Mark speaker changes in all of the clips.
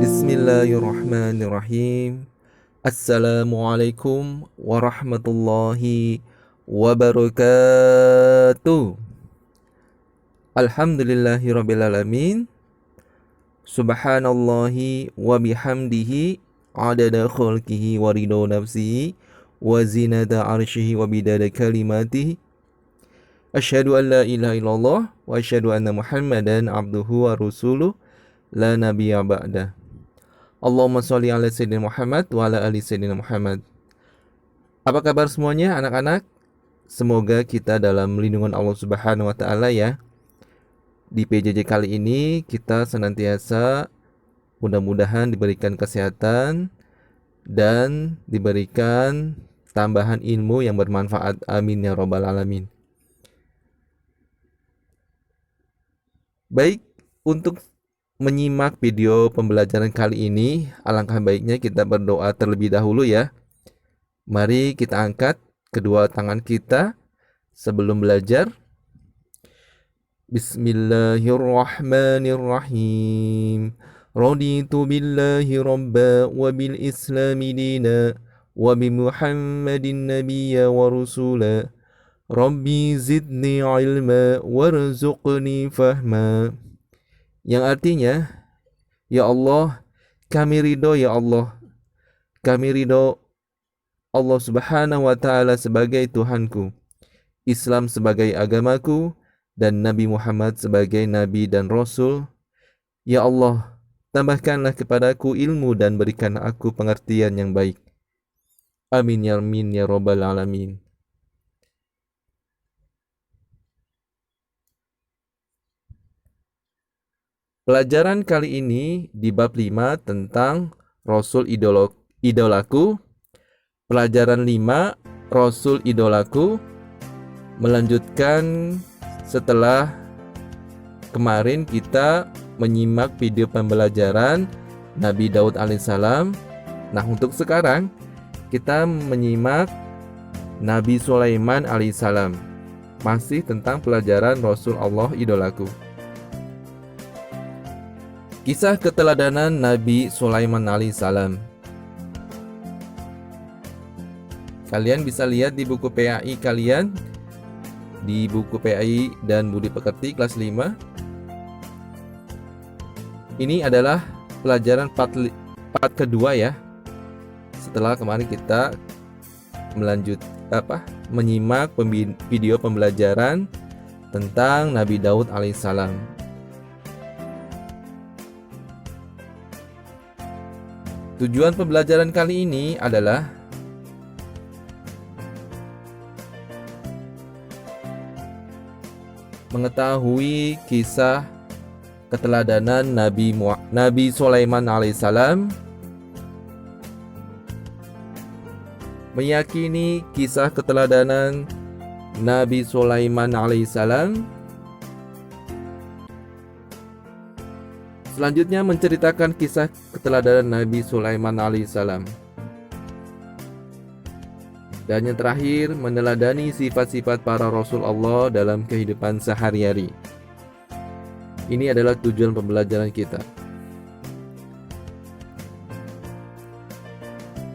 Speaker 1: Bismillahirrahmanirrahim. Assalamualaikum warahmatullahi wabarakatuh. Alhamdulillahirabbil alamin. Subhanallahi wa bihamdihi adada khalqihi wa ridha nafsihi wa zinata arsyihi wa bidada kalimatihi. Asyhadu an la ilaha illallah wa asyhadu anna Muhammadan abduhu wa rasuluh la nabiyya ba'dah. Allahumma sholli ala sayyidina Muhammad wa ala ali sayyidina Muhammad. Apa kabar semuanya anak-anak? Semoga kita dalam lindungan Allah Subhanahu wa taala ya. Di PJJ kali ini kita senantiasa mudah-mudahan diberikan kesehatan dan diberikan tambahan ilmu yang bermanfaat. Amin ya rabbal alamin. Baik, untuk menyimak video pembelajaran kali ini, alangkah baiknya kita berdoa terlebih dahulu ya. Mari kita angkat kedua tangan kita sebelum belajar. Bismillahirrahmanirrahim. Raditu billahi rabba wa bil islami dina wa bi Muhammadin nabiyya wa rasula. Rabbi zidni ilma warzuqni fahma. Yang artinya, ya Allah, kami ridho ya Allah. Kami ridho Allah Subhanahu wa taala sebagai Tuhanku, Islam sebagai agamaku, dan Nabi Muhammad sebagai nabi dan rasul. Ya Allah, tambahkanlah kepadaku ilmu dan berikan aku pengertian yang baik. Amin ya rabbal alamin. Pelajaran kali ini di bab 5 tentang Rasul idolaku. Pelajaran 5, Rasul idolaku, melanjutkan setelah kemarin kita menyimak video pembelajaran Nabi Daud alaihissalam. Nah, untuk sekarang kita menyimak Nabi Sulaiman alaihissalam. Masih tentang pelajaran Rasul Allah idolaku. Kisah keteladanan Nabi Sulaiman alaihissalam. Kalian bisa lihat di buku PAI kalian, di buku PAI dan Budi Pekerti kelas 5. Ini adalah pelajaran part kedua ya. Setelah kemarin kita menyimak video pembelajaran tentang Nabi Daud alaihissalam. Tujuan pembelajaran kali ini adalah mengetahui kisah keteladanan Nabi Sulaiman alaihissalam, meyakini kisah keteladanan Nabi Sulaiman alaihissalam. Selanjutnya menceritakan kisah keteladanan Nabi Sulaiman alaihissalam. Dan yang terakhir, meneladani sifat-sifat para Rasul Allah dalam kehidupan sehari-hari. Ini adalah tujuan pembelajaran kita.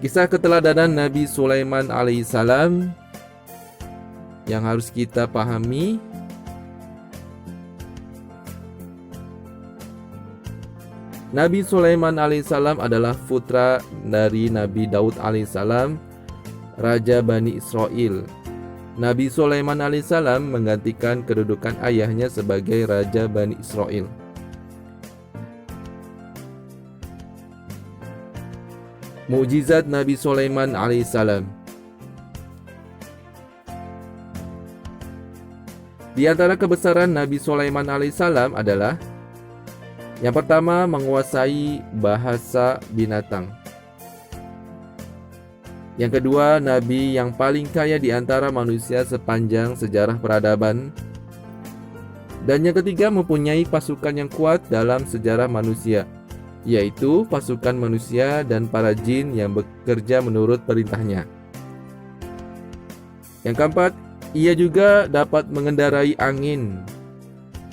Speaker 1: Kisah keteladanan Nabi Sulaiman alaihissalam yang harus kita pahami. Nabi Sulaiman alaihissalam adalah putra dari Nabi Daud alaihissalam, Raja Bani Israel. Nabi Sulaiman alaihissalam menggantikan kedudukan ayahnya sebagai Raja Bani Israel. Mukjizat Nabi Sulaiman alaihissalam. Di antara kebesaran Nabi Sulaiman alaihissalam adalah yang pertama, menguasai bahasa binatang. Yang kedua, nabi yang paling kaya di antara manusia sepanjang sejarah peradaban. Dan yang ketiga, mempunyai pasukan yang kuat dalam sejarah manusia, yaitu pasukan manusia dan para jin yang bekerja menurut perintahnya. Yang keempat, ia juga dapat mengendarai angin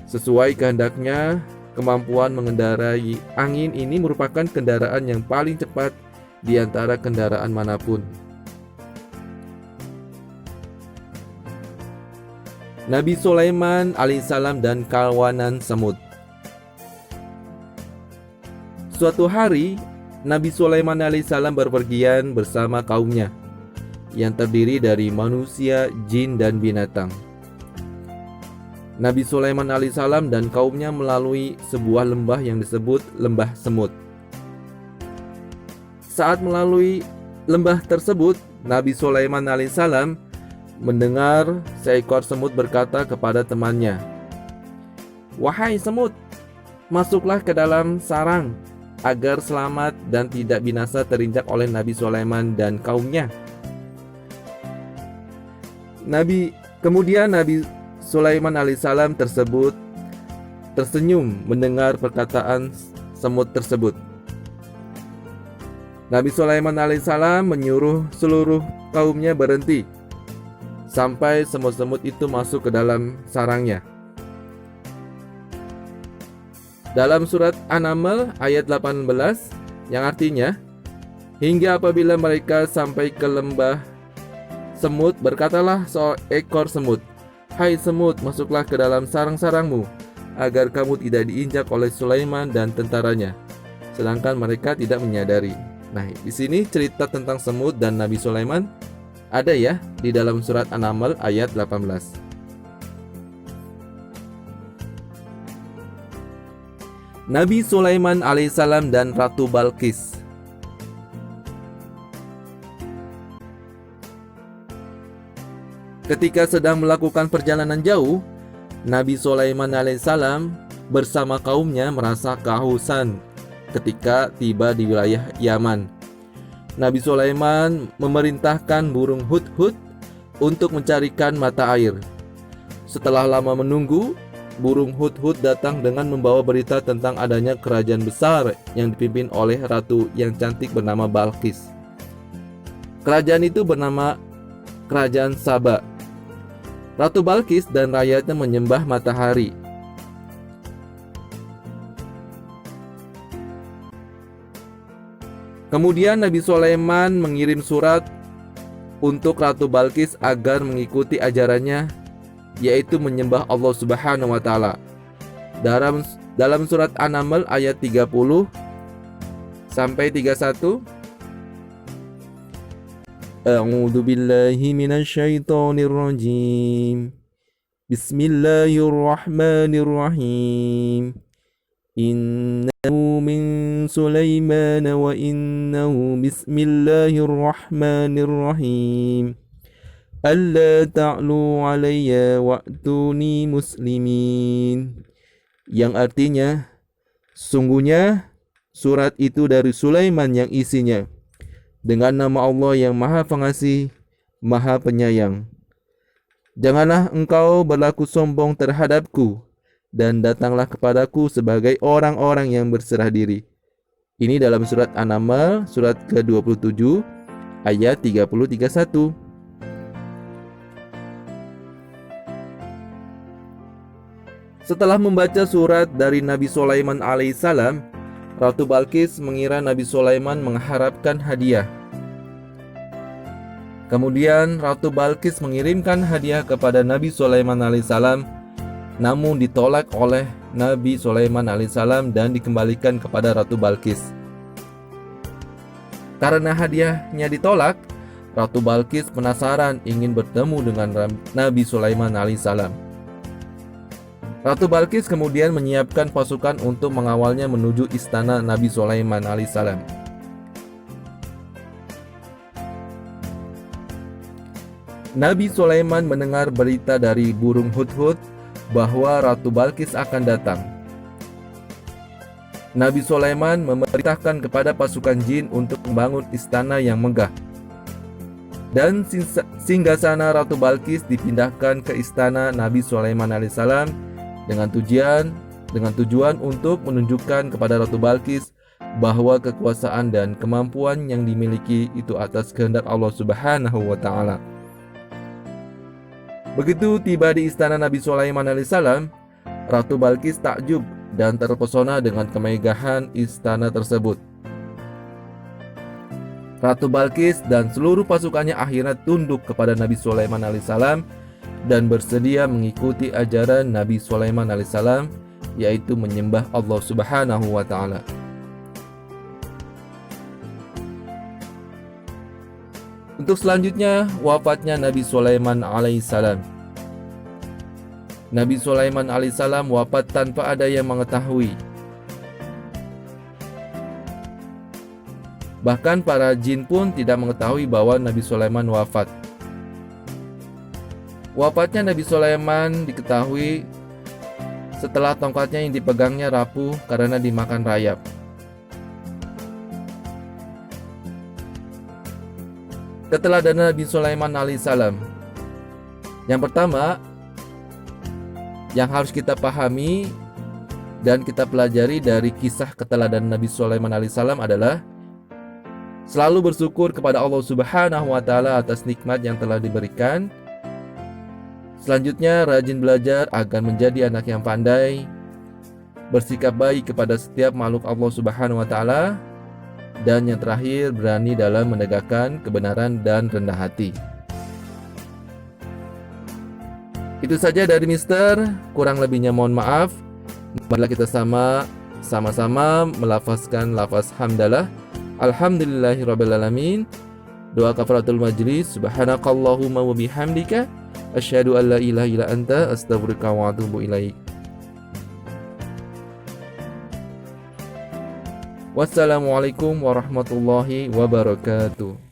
Speaker 1: sesuai kehendaknya Kemampuan mengendarai angin ini merupakan kendaraan yang paling cepat di antara kendaraan manapun. Nabi Sulaiman alaihissalam dan kawanan semut. Suatu hari, Nabi Sulaiman alaihissalam berpergian bersama kaumnya yang terdiri dari manusia, jin, dan binatang. Nabi Sulaiman alaihissalam dan kaumnya melalui sebuah lembah yang disebut Lembah Semut. Saat melalui lembah tersebut, Nabi Sulaiman alaihissalam mendengar seekor semut berkata kepada temannya, "Wahai semut, masuklah ke dalam sarang agar selamat dan tidak binasa terinjak oleh Nabi Sulaiman dan kaumnya." Kemudian Nabi Sulaiman alaihissalam tersebut tersenyum mendengar perkataan semut tersebut. Nabi Sulaiman alaihissalam menyuruh seluruh kaumnya berhenti sampai semut-semut itu masuk ke dalam sarangnya. Dalam surat An-Naml ayat 18 yang artinya, hingga apabila mereka sampai ke lembah semut, berkatalah seekor semut, "Hai semut, masuklah ke dalam sarang-sarangmu, agar kamu tidak diinjak oleh Sulaiman dan tentaranya." Sedangkan mereka tidak menyadari. Nah, di sini cerita tentang semut dan Nabi Sulaiman ada ya di dalam surat An-Naml ayat 18. Nabi Sulaiman alaihissalam dan Ratu Balqis. Ketika sedang melakukan perjalanan jauh, Nabi Sulaiman alaihissalam bersama kaumnya merasa kehausan ketika tiba di wilayah Yaman. Nabi Sulaiman memerintahkan burung hudhud untuk mencarikan mata air. Setelah lama menunggu, burung hudhud datang dengan membawa berita tentang adanya kerajaan besar yang dipimpin oleh ratu yang cantik bernama Balqis. Kerajaan itu bernama Kerajaan Saba. Ratu Balqis dan rakyatnya menyembah matahari. Kemudian Nabi Sulaiman mengirim surat untuk Ratu Balqis agar mengikuti ajarannya, yaitu menyembah Allah Subhanahu wa taala. Dalam surat An-Naml ayat 30 sampai 31, A'udzu billahi minasyaitonir rajim. Bismillahirrahmanirrahim. Innahu min Sulaiman wa innahu bismillahirrahmanirrahim. Alla ta'lu alayya wa'tuni muslimin. Yang artinya, sungguhnya surat itu dari Sulaiman yang isinya dengan nama Allah yang Maha Pengasih, Maha Penyayang. Janganlah engkau berlaku sombong terhadapku, dan datanglah kepadaku sebagai orang-orang yang berserah diri. Ini dalam surat An-Naml, surat ke-27, ayat 30-31. Setelah membaca surat dari Nabi Sulaiman alaihissalam, Ratu Balqis mengira Nabi Sulaiman mengharapkan hadiah. Kemudian Ratu Balqis mengirimkan hadiah kepada Nabi Sulaiman alaihissalam, namun ditolak oleh Nabi Sulaiman alaihissalam dan dikembalikan kepada Ratu Balqis. Karena hadiahnya ditolak, Ratu Balqis penasaran ingin bertemu dengan Nabi Sulaiman alaihissalam. Ratu Balqis kemudian menyiapkan pasukan untuk mengawalnya menuju istana Nabi Sulaiman alaihissalam. Nabi Sulaiman mendengar berita dari burung hudhud bahwa Ratu Balqis akan datang. Nabi Sulaiman memerintahkan kepada pasukan jin untuk membangun istana yang megah. Dan singgasana Ratu Balqis dipindahkan ke istana Nabi Sulaiman alaihissalam dengan tujuan untuk menunjukkan kepada Ratu Balqis bahwa kekuasaan dan kemampuan yang dimiliki itu atas kehendak Allah Subhanahu wa taala. Begitu tiba di istana Nabi Sulaiman alaihissalam, Ratu Balqis takjub dan terpesona dengan kemegahan istana tersebut. Ratu Balkis dan seluruh pasukannya akhirnya tunduk kepada Nabi Sulaiman alaihissalam dan bersedia mengikuti ajaran Nabi Sulaiman alaihissalam, yaitu menyembah Allah Subhanahu wa Ta'ala. Untuk selanjutnya, wafatnya Nabi Sulaiman alaihissalam. Nabi Sulaiman alaihissalam wafat tanpa ada yang mengetahui. Bahkan para jin pun tidak mengetahui bahwa Nabi Sulaiman wafat. Wafatnya Nabi Sulaiman diketahui setelah tongkatnya yang dipegangnya rapuh karena dimakan rayap. Keteladanan Nabi Sulaiman alaihissalam. Yang pertama, yang harus kita pahami dan kita pelajari dari kisah keteladanan Nabi Sulaiman alaihissalam adalah selalu bersyukur kepada Allah Subhanahu wa Ta'ala atas nikmat yang telah diberikan. Selanjutnya, rajin belajar agar menjadi anak yang pandai, bersikap baik kepada setiap makhluk Allah Subhanahu wa Ta'ala, dan yang terakhir, berani dalam menegakkan kebenaran dan rendah hati. Itu saja dari Mister, kurang lebihnya mohon maaf. Marilah kita sama-sama melafazkan lafaz hamdalah. Alhamdulillahirrabbilalamin. Doa kafaratul majlis. Subhanakallahumma wa bihamdika asyhadu an la ilaha illa anta astaghfiruka wa atubu ilaik. Wassalamualaikum warahmatullahi wabarakatuh.